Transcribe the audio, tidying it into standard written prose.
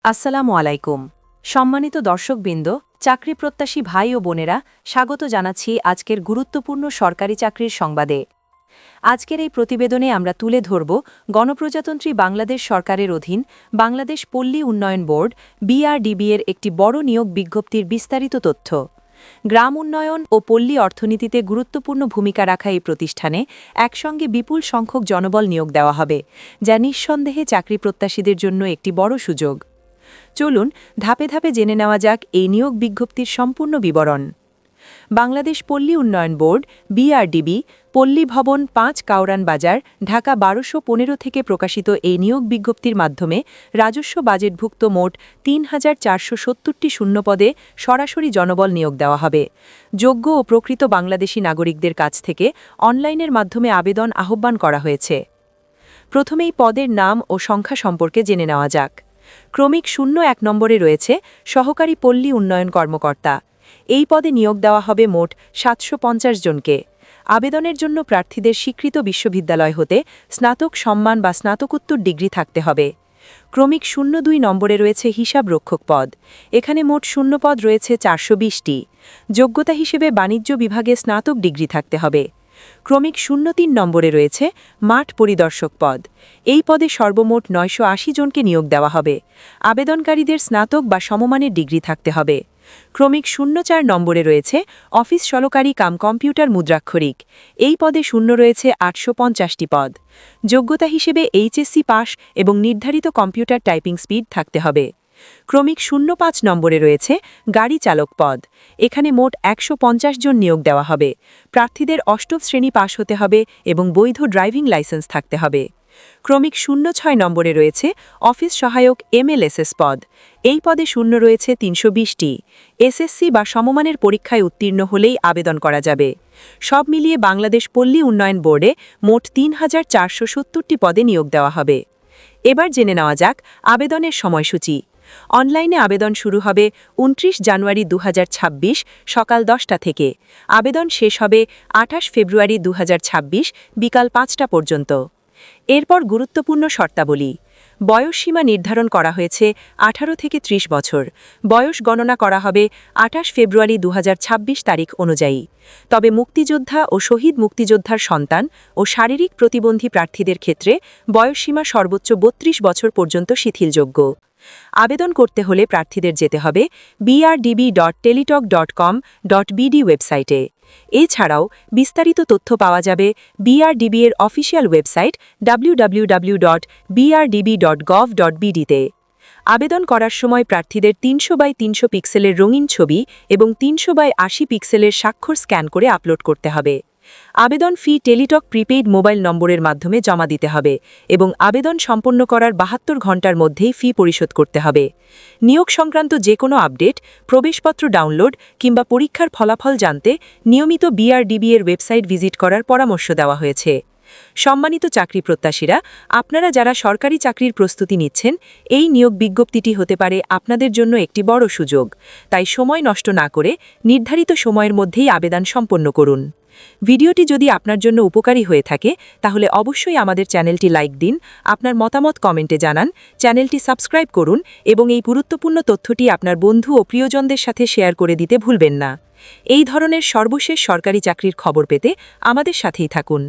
আসসালামু আলাইকুম। সম্মানিত দর্শকবৃন্দ, চাকরি প্রত্যাশী ভাই ও বোনেরা, স্বাগত জানাচ্ছি আজকের গুরুত্বপূর্ণ সরকারি চাকরির সংবাদে। আজকের এই প্রতিবেদনে আমরা তুলে ধরব গণপ্রজাতন্ত্রী বাংলাদেশ সরকারের অধীন বাংলাদেশ পল্লী উন্নয়ন বোর্ড BRDB এর একটি বড় নিয়োগ বিজ্ঞপ্তির বিস্তারিত তথ্য। গ্রাম উন্নয়ন ও পল্লী অর্থনীতিতে গুরুত্বপূর্ণ ভূমিকা রাখা এই প্রতিষ্ঠানে একসঙ্গে বিপুল সংখ্যক জনবল নিয়োগ দেওয়া হবে, যা নিঃসন্দেহে চাকরি প্রত্যাশীদের জন্য একটি বড় সুযোগ। চলুন ধাপে ধাপে জেনে নেওয়া যাক এই নিয়োগ বিজ্ঞপ্তির সম্পূর্ণ বিবরণ। বাংলাদেশ পল্লী উন্নয়ন বোর্ড BRDB, পল্লী ভবন ৫ কাউরান বাজার, ঢাকা ১২১৫ থেকে প্রকাশিত এই নিয়োগ বিজ্ঞপ্তির মাধ্যমে রাজস্ব বাজেটভুক্ত মোট ৩,৪৭০টি শূন্যপদে সরাসরি জনবল নিয়োগ দেওয়া হবে। যোগ্য ও প্রকৃত বাংলাদেশি নাগরিকদের কাছ থেকে অনলাইনের মাধ্যমে আবেদন আহ্বান করা হয়েছে। প্রথমেই পদের নাম ও সংখ্যা সম্পর্কে জেনে নেওয়া যাক। ক্রমিক ০১ নম্বরে রয়েছে সহকারী পল্লী উন্নয়ন কর্মকর্তা। এই পদে নিয়োগ দেওয়া হবে মোট ৭৫০ জনকে। আবেদনের জন্য প্রার্থীদের স্বীকৃত বিশ্ববিদ্যালয় হতে স্নাতক সম্মান বা স্নাতকোত্তর ডিগ্রি থাকতে হবে। ক্রমিক ০২ নম্বরে রয়েছে হিসাব রক্ষক পদ। এখানে মোট শূন্যপদ রয়েছে ৪২০টি। যোগ্যতা হিসেবে বাণিজ্য বিভাগে স্নাতক ডিগ্রি থাকতে হবে। ক্রমিক ০৩ নম্বরে রয়েছে মাঠ পরিদর্শক পদ। এই পদে সর্বমোট ৯৮০ জনকে নিয়োগ দেওয়া হবে। আবেদনকারীদের স্নাতক বা সমমানের ডিগ্রি থাকতে হবে। ক্রমিক ০৪ নম্বরে রয়েছে অফিস সহকারী কাম কম্পিউটার মুদ্রাক্ষরিক। এই পদে শূন্য রয়েছে ৮৫০টি পদ। যোগ্যতা হিসেবে HSC পাস এবং নির্ধারিত কম্পিউটার টাইপিং স্পিড থাকতে হবে। ক্রমিক ০৫ নম্বরে রয়েছে গাড়ি চালক পদ। এখানে মোট ১৫০ জন নিয়োগ দেওয়া হবে। প্রার্থীদের অষ্টম শ্রেণী পাশ হতে হবে এবং বৈধ ড্রাইভিং লাইসেন্স থাকতে হবে। ক্রমিক ০৬ নম্বরে রয়েছে অফিস সহায়ক MLSS পদ। এই পদে শূন্য রয়েছে ৩২০টি। SSC বা সমমানের পরীক্ষায় উত্তীর্ণ হলেই আবেদন করা যাবে। সব মিলিয়ে বাংলাদেশ পল্লী উন্নয়ন বোর্ডে মোট ৩,৪৭০টি পদে নিয়োগ দেওয়া হবে। এবার জেনে নেওয়া যাক আবেদনের সময়সূচি। অনলাইনে আবেদন শুরু হবে ২৯ জানুয়ারি ২০২৬ সকাল ১০টা থেকে। আবেদন শেষ হবে ২৮ ফেব্রুয়ারি ২০২৬ বিকাল ৫টা পর্যন্ত। এরপর গুরুত্বপূর্ণ শর্তাবলী। বয়সসীমা নির্ধারণ করা হয়েছে ১৮ থেকে ৩০ বছর। বয়স গণনা করা হবে ২৮ ফেব্রুয়ারি ২০২৬ তারিখ অনুযায়ী। তবে মুক্তিযোদ্ধা ও শহীদ মুক্তিযোদ্ধার সন্তান ও শারীরিক প্রতিবন্ধী প্রার্থীদের ক্ষেত্রে বয়সসীমা সর্বোচ্চ ৩২ বছর পর্যন্ত শিথিলযোগ্য। আবেদন করতে হলে প্রার্থীদের যেতে হবে brdb.teletalk.com.bd ওয়েবসাইটে। এছাড়াও বিস্তারিত তথ্য পাওয়া যাবে BRDB এর অফিসিয়াল ওয়েবসাইট www.brdb.gov.bd-তে। আবেদন করার সময় প্রার্থীদের ৩০০x৩০০ পিক্সেলের রঙিন ছবি এবং ৩০০x৮০ পিক্সেলের স্বাক্ষর স্ক্যান করে আপলোড করতে হবে। আবেদন ফি টেলিটক প্রিপেইড মোবাইল নম্বরের মাধ্যমে জমা দিতে হবে এবং আবেদন সম্পন্ন করার ৭২ ঘণ্টার মধ্যেই ফি পরিশোধ করতে হবে। নিয়োগ সংক্রান্ত যে কোনো আপডেট, প্রবেশপত্র ডাউনলোড কিংবা পরীক্ষার ফলাফল জানতে নিয়মিত BRDB এর ওয়েবসাইট ভিজিট করার পরামর্শ দেওয়া হয়েছে। সম্মানিত চাকরি প্রত্যাশীরা, আপনারা যারা সরকারি চাকরির প্রস্তুতি নিচ্ছেন, এই নিয়োগ বিজ্ঞপ্তিটি হতে পারে আপনাদের জন্য একটি বড় সুযোগ। তাই সময় নষ্ট না করে নির্ধারিত সময়ের মধ্যেই আবেদন সম্পন্ন করুন। ভিডিওটি যদি আপনার জন্য উপকারী হয়ে থাকে তাহলে অবশ্যই আমাদের চ্যানেলটি লাইক দিন, আপনার মতামত কমেন্টে জানান, চ্যানেলটি সাবস্ক্রাইব করুন এবং এই গুরুত্বপূর্ণ তথ্যটি আপনার বন্ধু ও প্রিয়জনদের সাথে শেয়ার করে দিতে ভুলবেন না। এই ধরনের সর্বশেষ সরকারি চাকরির খবর পেতে আমাদের সাথেই থাকুন।